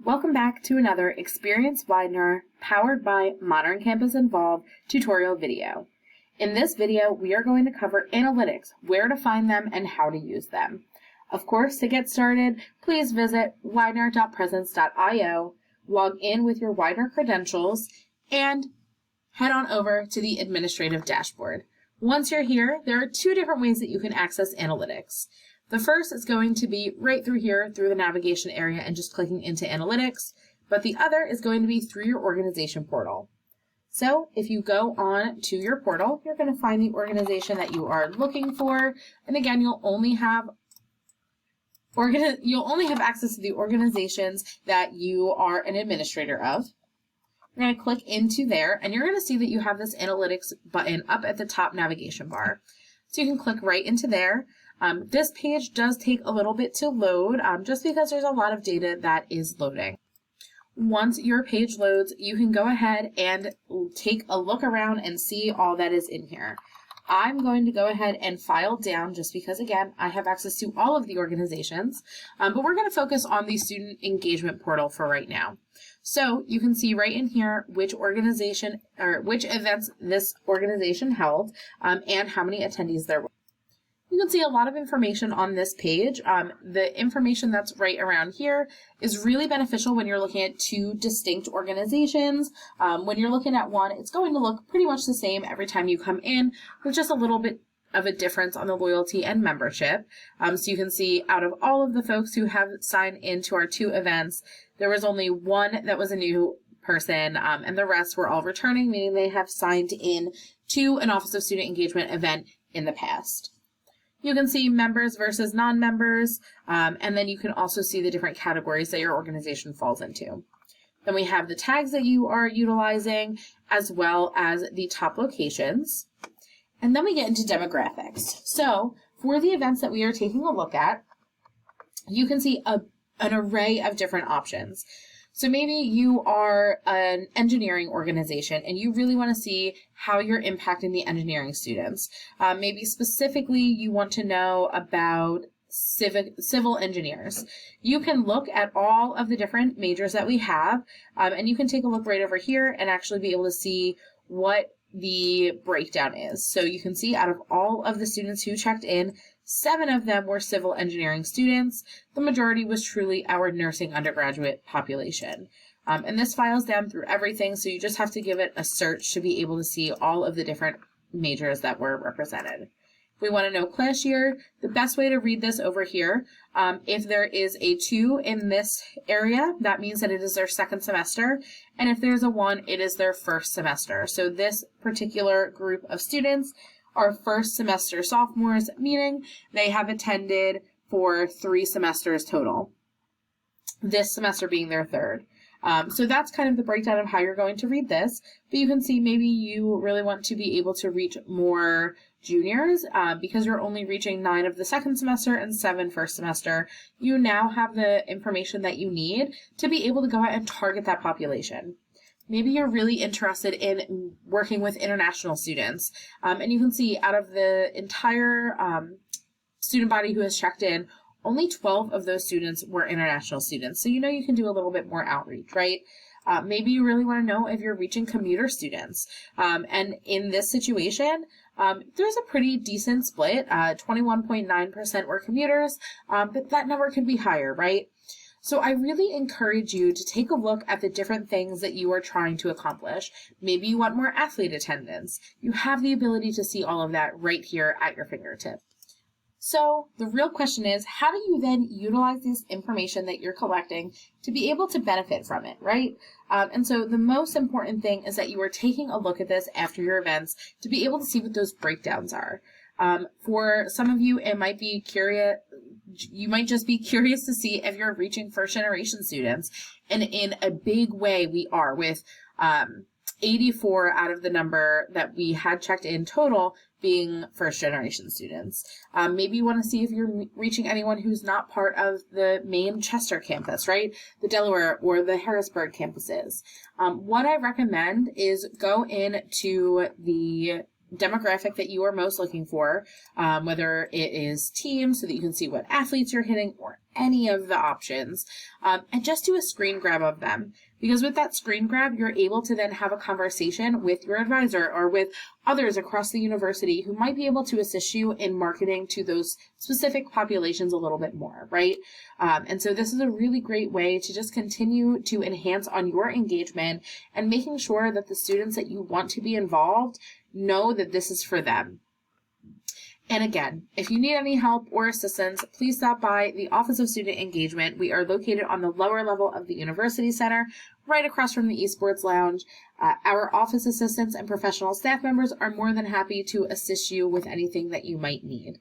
Welcome back to another Experience Widener powered by Modern Campus Involved tutorial video. In this video, we are going to cover analytics, where to find them, and how to use them. Of course, to get started, please visit widener.presence.io, log in with your Widener credentials, and head on over to the administrative dashboard. Once you're here, there are two different ways that you can access analytics. The first is going to be right through here, through the navigation area and just clicking into analytics, but the other is going to be through your organization portal. So if you go on to your portal, you're going to find the organization that you are looking for, and again, you'll only have access to the organizations that you are an administrator of. You're going to click into there, and you're going to see that you have this analytics button up at the top navigation bar. So you can click right into there. This page does take a little bit to load just because there's a lot of data that is loading. Once your page loads, you can go ahead and take a look around and see all that is in here. I'm going to go ahead and file down just because, again, I have access to all of the organizations, but we're going to focus on the student engagement portal for right now. So you can see right in here which organization or which events this organization held and how many attendees there were. You can see a lot of information on this page. The information that's right around here is really beneficial when you're looking at two distinct organizations. When you're looking at one, it's going to look pretty much the same every time you come in, with just a little bit of a difference on the loyalty and membership. So you can see out of all of the folks who have signed into our two events, there was only one that was a new person, and the rest were all returning, meaning they have signed in to an Office of Student Engagement event in the past. You can see members versus non-members, and then you can also see the different categories that your organization falls into. Then we have the tags that you are utilizing, as well as the top locations. And then we get into demographics. So for the events that we are taking a look at, you can see an array of different options. So maybe you are an engineering organization and you really want to see how you're impacting the engineering students. Maybe specifically you want to know about civil engineers. You can look at all of the different majors that we have, and you can take a look right over here and actually be able to see what the breakdown is. So you can see out of all of the students who checked in, 7 of them were civil engineering students. The majority was truly our nursing undergraduate population. And this files down through everything, so you just have to give it a search to be able to see all of the different majors that were represented. If we want to know class year, the best way to read this over here, if there is a 2 in this area, that means that it is their second semester, and if there's a 1, it is their first semester. So this particular group of students are first semester sophomores, meaning they have attended for 3 semesters total, this semester being their third. So that's kind of the breakdown of how you're going to read this, but you can see maybe you really want to be able to reach more juniors because you're only reaching 9 of the second semester and 7 first semester. You now have the information that you need to be able to go out and target that population. Maybe you're really interested in working with international students, and you can see out of the entire student body who has checked in, only 12 of those students were international students. So you know you can do a little bit more outreach, right? Maybe you really want to know if you're reaching commuter students. And in this situation, there's a pretty decent split. 21.9% were commuters, but that number could be higher, right? So I really encourage you to take a look at the different things that you are trying to accomplish. Maybe you want more athlete attendance. You have the ability to see all of that right here at your fingertip. So the real question is, how do you then utilize this information that you're collecting to be able to benefit from it, right? And so the most important thing is that you are taking a look at this after your events to be able to see what those breakdowns are. For some of you, it might be curious. You might just be curious to see if you're reaching first generation students. And in a big way, we are with 84 out of the number that we had checked in total being first generation students. Maybe you want to see if you're reaching anyone who's not part of the main Chester campus, right? The Delaware or the Harrisburg campuses. What I recommend is go into the demographic that you are most looking for, whether it is teams so that you can see what athletes you're hitting, or any of the options, and just do a screen grab of them. Because with that screen grab, you're able to then have a conversation with your advisor or with others across the university who might be able to assist you in marketing to those specific populations a little bit more, right? And so this is a really great way to just continue to enhance on your engagement and making sure that the students that you want to be involved know that this is for them. And again, if you need any help or assistance, please stop by the Office of Student Engagement. We are located on the lower level of the University Center, right across from the Esports Lounge. Our office assistants and professional staff members are more than happy to assist you with anything that you might need.